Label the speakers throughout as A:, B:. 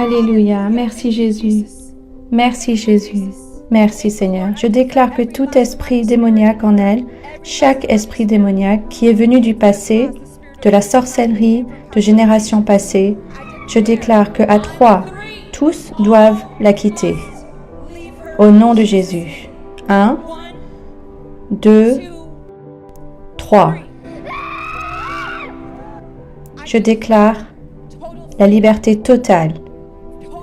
A: Alléluia. Merci Jésus. Merci Jésus. Merci Seigneur. Je déclare que tout esprit démoniaque en elle, chaque esprit démoniaque qui est venu du passé, de la sorcellerie, de générations passées, je déclare que à 3, tous doivent la quitter. Au nom de Jésus. 1, 2, 3. Je déclare la liberté totale.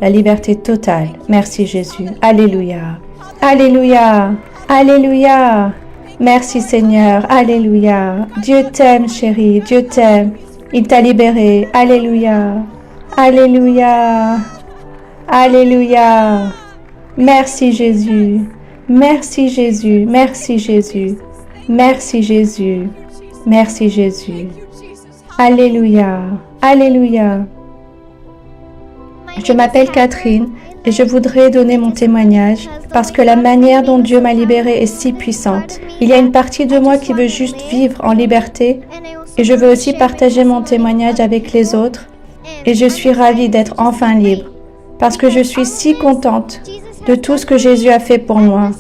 A: La liberté totale. Merci Jésus. Alléluia. Alléluia. Alléluia. Merci Seigneur. Alléluia. Dieu t'aime chérie. Dieu t'aime. Il t'a libéré. Alléluia. Alléluia. Alléluia. Merci Jésus. Merci Jésus. Merci Jésus. Merci Jésus. Merci Jésus. Alléluia. Alléluia. Je m'appelle Catherine et je voudrais donner mon témoignage parce que la manière dont Dieu m'a libérée est si puissante. Il y a une partie de moi qui veut juste vivre en liberté et je veux aussi partager mon témoignage avec les autres et je suis ravie d'être enfin libre parce que je suis si contente de tout ce que Jésus a fait pour moi.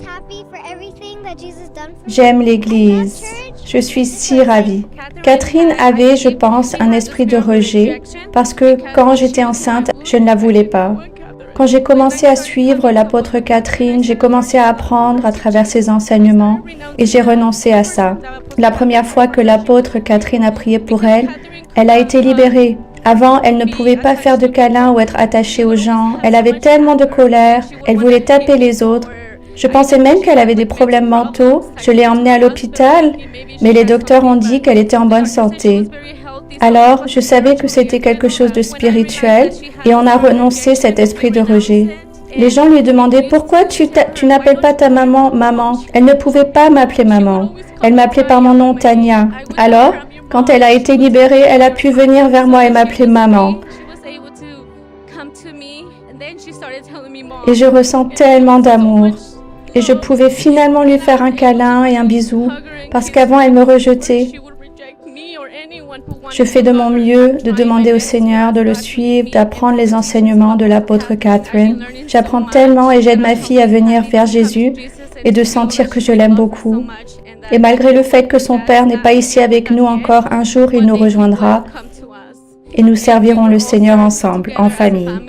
A: J'aime l'Église. Je suis si ravie. Catherine avait, je pense, un esprit de rejet parce que quand j'étais enceinte, je ne la voulais pas. Quand j'ai commencé à suivre l'apôtre Catherine, j'ai commencé à apprendre à travers ses enseignements et j'ai renoncé à ça. La première fois que l'apôtre Catherine a prié pour elle, elle a été libérée. Avant, elle ne pouvait pas faire de câlins ou être attachée aux gens. Elle avait tellement de colère, elle voulait taper les autres. Je pensais même qu'elle avait des problèmes mentaux. Je l'ai emmenée à l'hôpital, mais les docteurs ont dit qu'elle était en bonne santé. Alors, je savais que c'était quelque chose de spirituel et on a renoncé cet esprit de rejet. Les gens lui demandaient « Pourquoi tu n'appelles pas ta maman, maman ?» Elle ne pouvait pas m'appeler maman. Elle m'appelait par mon nom Tania. Alors, quand elle a été libérée, elle a pu venir vers moi et m'appeler maman. Et je ressens tellement d'amour. Et je pouvais finalement lui faire un câlin et un bisou, parce qu'avant elle me rejetait. Je fais de mon mieux de demander au Seigneur de le suivre, d'apprendre les enseignements de l'apôtre Catherine. J'apprends tellement et j'aide ma fille à venir vers Jésus et de sentir que je l'aime beaucoup. Et malgré le fait que son père n'est pas ici avec nous encore, un jour il nous rejoindra et nous servirons le Seigneur ensemble, en famille.